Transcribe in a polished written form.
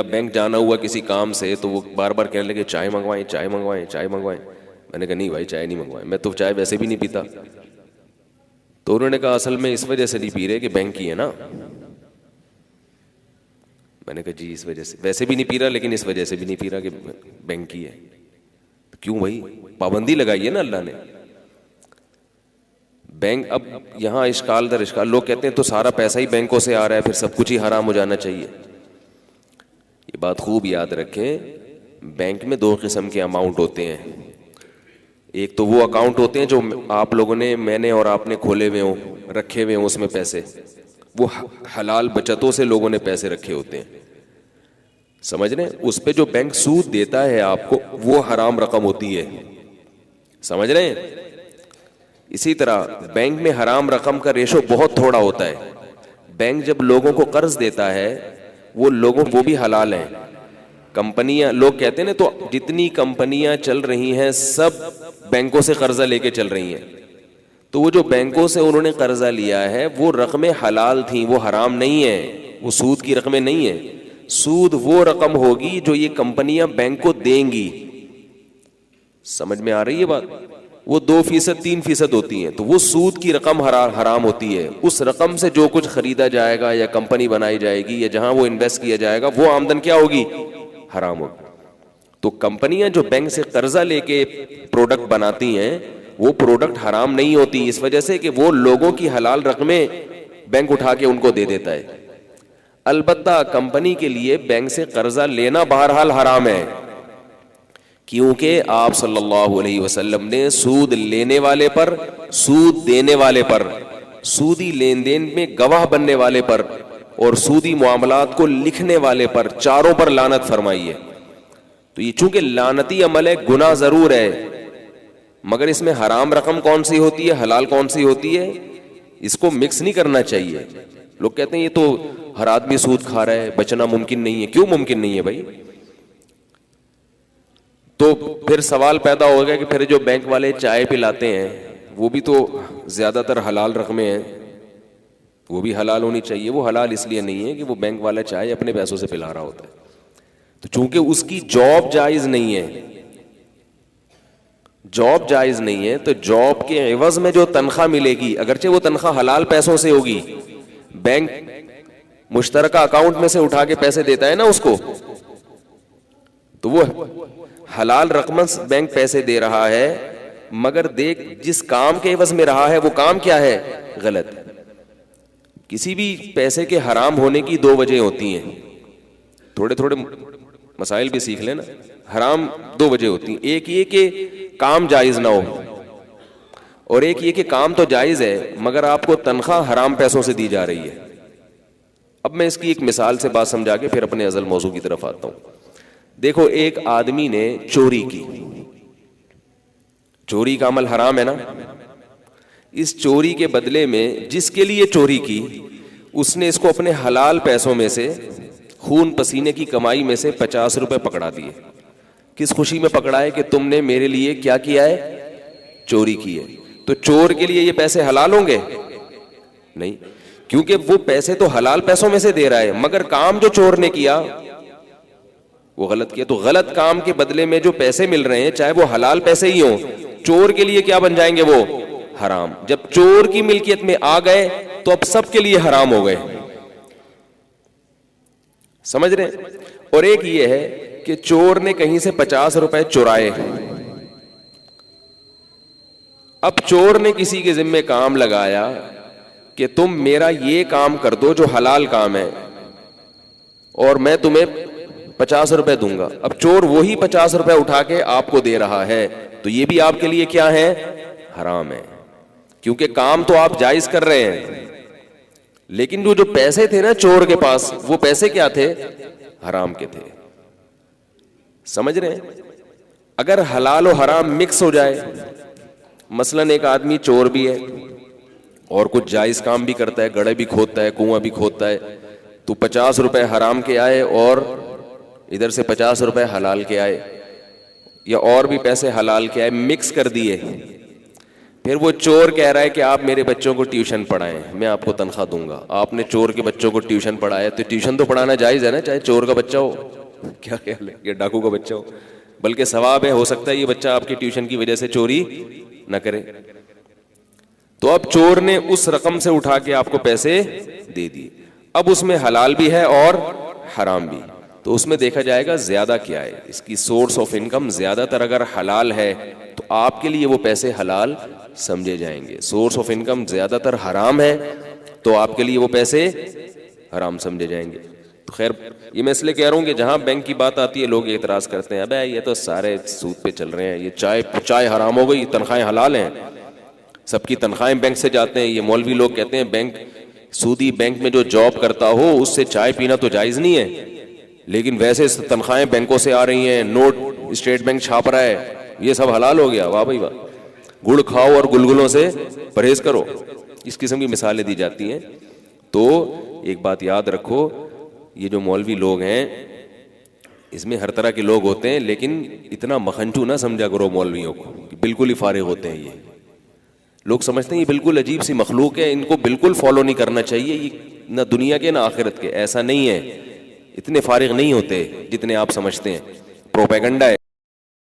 Bank جانا ہوا کسی کام سے تو وہ بار بار کہنے لگے چائے منگوائیں چائے منگوائیں چائے منگوائیں. میں نے کہا نہیں بھائی چائے نہیں منگوائیں, میں تو چائے ویسے بھی نہیں پیتا. تو انہوں نے کہا اصل میں اس وجہ سے نہیں پی رہے کہ بینک کی ہے نا. میں نے کہا جی اس وجہ سے, ویسے بھی نہیں پی رہا لیکن اس وجہ سے بھی نہیں پی رہا کہ بینک کی ہے. کیوں بھائی, پابندی لگائی ہے نا اللہ نے. بینک, اب یہاں اشکال در اشکال, لوگ کہتے ہیں تو سارا پیسہ ہی بینکوں سے آ رہا ہے پھر سب کچھ ہی حرام ہو جانا چاہیے. یہ بات خوب یاد رکھیں, بینک میں دو قسم کے اماؤنٹ ہوتے ہیں. ایک تو وہ اکاؤنٹ ہوتے ہیں جو آپ لوگوں نے, میں نے اور آپ نے کھولے ہوئے ہوں, رکھے ہوئے ہوں اس میں پیسے, وہ حلال بچتوں سے لوگوں نے پیسے رکھے ہوتے ہیں, سمجھ رہے ہیں. اس پہ جو بینک سود دیتا ہے آپ کو وہ حرام رقم ہوتی ہے, سمجھ رہے ہیں. اسی طرح بینک میں حرام رقم کا ریشو بہت تھوڑا ہوتا ہے. بینک جب لوگوں کو قرض دیتا ہے وہ لوگوں, وہ بھی حلال ہیں. کمپنیاں, لوگ کہتے ہیں نا, تو جتنی کمپنیاں چل رہی ہیں سب بینکوں سے قرضہ لے کے چل رہی ہیں. تو وہ جو بینکوں سے انہوں نے قرضہ لیا ہے وہ رقمیں حلال تھیں, وہ حرام نہیں ہیں, وہ سود کی رقمیں نہیں ہیں. سود وہ رقم ہوگی جو یہ کمپنیاں بینک کو دیں گی. سمجھ میں آ رہی ہے بات؟ وہ 2% 3% ہوتی ہیں, تو وہ سود کی رقم حرام ہوتی ہے. اس رقم سے جو کچھ خریدا جائے گا یا کمپنی بنائی جائے گی یا جہاں وہ انویسٹ کیا جائے گا وہ آمدن کیا ہوگی؟ حرام ہوگی. تو کمپنیاں جو بینک سے قرضہ لے کے پروڈکٹ بناتی ہیں وہ پروڈکٹ حرام نہیں ہوتی, اس وجہ سے کہ وہ لوگوں کی حلال رقمیں بینک اٹھا کے ان کو دے دیتا ہے. البتہ کمپنی کے لیے بینک سے قرضہ لینا بہرحال حرام ہے, کیونکہ آپ صلی اللہ علیہ وسلم نے سود لینے والے پر, سود دینے والے پر, سودی لین دین میں گواہ بننے والے پر اور سودی معاملات کو لکھنے والے پر, چاروں پر لعنت فرمائی ہے. تو یہ چونکہ لعنتی عمل ہے, گناہ ضرور ہے, مگر اس میں حرام رقم کون سی ہوتی ہے, حلال کون سی ہوتی ہے, اس کو مکس نہیں کرنا چاہیے. لوگ کہتے ہیں یہ تو ہر آدمی سود کھا رہا ہے, بچنا ممکن نہیں ہے. کیوں ممکن نہیں ہے بھائی؟ تو پھر سوال پیدا ہو گیا کہ پھر جو بینک والے چائے پلاتے ہیں وہ بھی تو زیادہ تر حلال رقمیں ہیں, وہ بھی حلال ہونی چاہیے. وہ حلال اس لیے نہیں ہے کہ وہ بینک والا چائے اپنے پیسوں سے پلا رہا ہوتا ہے, تو چونکہ اس کی جاب جائز نہیں ہے, جاب جائز نہیں ہے, تو جاب کے عوض میں جو تنخواہ ملے گی, اگرچہ وہ تنخواہ حلال پیسوں سے ہوگی, بینک مشترکہ اکاؤنٹ میں سے اٹھا کے پیسے دیتا ہے نا اس کو, تو وہ حلال رقم بینک پیسے دے رہا ہے, مگر دیکھ جس کام کے عوض میں رہا ہے وہ کام کیا ہے؟ غلط. کسی بھی پیسے کے حرام ہونے کی دو وجہ ہوتی ہیں, تھوڑے تھوڑے مسائل بھی سیکھ لینا. حرام دو وجہ ہوتی ہیں, ایک یہ کہ کام جائز نہ ہو, اور ایک یہ کہ کام تو جائز ہے مگر آپ کو تنخواہ حرام پیسوں سے دی جا رہی ہے. اب میں اس کی ایک مثال سے بات سمجھا کے پھر اپنے اصل موضوع کی طرف آتا ہوں. دیکھو, ایک آدمی نے چوری کی, چوری کا عمل حرام ہے نا. اس چوری کے بدلے میں جس کے لیے چوری کی اس نے اس کو اپنے حلال پیسوں میں سے, خون پسینے کی کمائی میں سے 50 روپے پکڑا دیے. کس خوشی میں پکڑا ہے کہ تم نے میرے لیے کیا کیا ہے؟ چوری کی ہے. تو چور کے لیے یہ پیسے حلال ہوں گے؟ نہیں, کیونکہ وہ پیسے تو حلال پیسوں میں سے دے رہا ہے, مگر کام جو چور نے کیا وہ غلط کیا. تو غلط کام کے بدلے میں جو پیسے مل رہے ہیں چاہے وہ حلال پیسے ہی ہوں, چور کے لیے کیا بن جائیں گے؟ وہ حرام. جب چور کی ملکیت میں آ گئے تو اب سب کے لیے حرام ہو گئے. سمجھ رہے ہیں؟ اور ایک یہ ہے کہ چور نے کہیں سے 50 روپے چرائے, اب چور نے کسی کے ذمہ کام لگایا کہ تم میرا یہ کام کر دو جو حلال کام ہے اور میں تمہیں 50 روپے دوں گا. اب چور وہی 50 روپے اٹھا کے آپ کو دے رہا ہے, تو یہ بھی آپ کے لیے کیا ہے؟ حرام ہے, کیونکہ کام تو آپ جائز کر رہے ہیں, لیکن جو پیسے تھے نا چور کے پاس, وہ پیسے کیا تھے؟ حرام کے تھے. سمجھ رہے ہیں؟ اگر حلال و حرام مکس ہو جائے, مثلا ایک آدمی چور بھی ہے اور کچھ جائز کام بھی کرتا ہے, گڑھے بھی کھودتا ہے, کنواں بھی کھودتا ہے, تو 50 روپے حرام کے آئے اور ادھر سے 50 روپے حلال کے آئے, یا اور بھی پیسے حلال کے آئے, مکس کر دیے. پھر وہ چور کہہ رہا ہے کہ آپ میرے بچوں کو ٹیوشن پڑھائیں, میں آپ کو تنخواہ دوں گا. آپ نے چور کے بچوں کو ٹیوشن پڑھایا تو ٹیوشن تو پڑھانا جائز ہے نا, چاہے چور کا بچہ ہو, کیا خیال ہے, یا ڈاکو کا بچہ ہو, بلکہ ثواب ہے, ہو سکتا ہے یہ بچہ آپ کی ٹیوشن کی وجہ سے چوری نہ کرے. تو اب چور نے اس رقم سے اٹھا کے آپ کو پیسے دے دیے, اب اس میں حلال بھی ہے اور حرام بھی, تو اس میں دیکھا جائے گا زیادہ کیا ہے, اس کی سورس آف انکم زیادہ تر اگر حلال ہے تو آپ کے لیے وہ پیسے حلال سمجھے جائیں گے, سورس آف انکم زیادہ تر حرام ہے تو آپ کے لیے وہ پیسے حرام سمجھے جائیں گے. تو خیر یہ میں اس لیے کہہ رہا ہوں کہ جہاں بینک کی بات آتی ہے لوگ اعتراض کرتے ہیں, ابے یہ تو سارے سود پہ چل رہے ہیں, یہ چائے حرام ہو گئی, تنخواہیں حلال ہیں, سب کی تنخواہیں بینک سے جاتے ہیں. یہ مولوی لوگ کہتے ہیں بینک سودی بینک میں جو جاب کرتا ہو اس سے چائے پینا تو جائز نہیں ہے, لیکن ویسے تنخواہیں بینکوں سے آ رہی ہیں, نوٹ اسٹیٹ بینک چھاپ رہا ہے, یہ سب حلال ہو گیا. واہ بھائی واہ, گڑ کھاؤ اور گلگلوں سے پرہیز کرو, اس قسم کی مثالیں دی جاتی ہیں. تو ایک بات یاد رکھو, یہ جو مولوی لوگ ہیں اس میں ہر طرح کے لوگ ہوتے ہیں, لیکن اتنا مکھنچو نہ سمجھا کرو مولویوں کو, بالکل ہی فارغ ہوتے ہیں. یہ لوگ سمجھتے ہیں یہ بالکل عجیب سی مخلوق ہے, ان کو بالکل فالو نہیں کرنا چاہیے, یہ نہ دنیا کے نہ آخرت کے. ایسا نہیں ہے, اتنے فارغ نہیں ہوتے جتنے آپ سمجھتے ہیں, پروپیگنڈا ہے.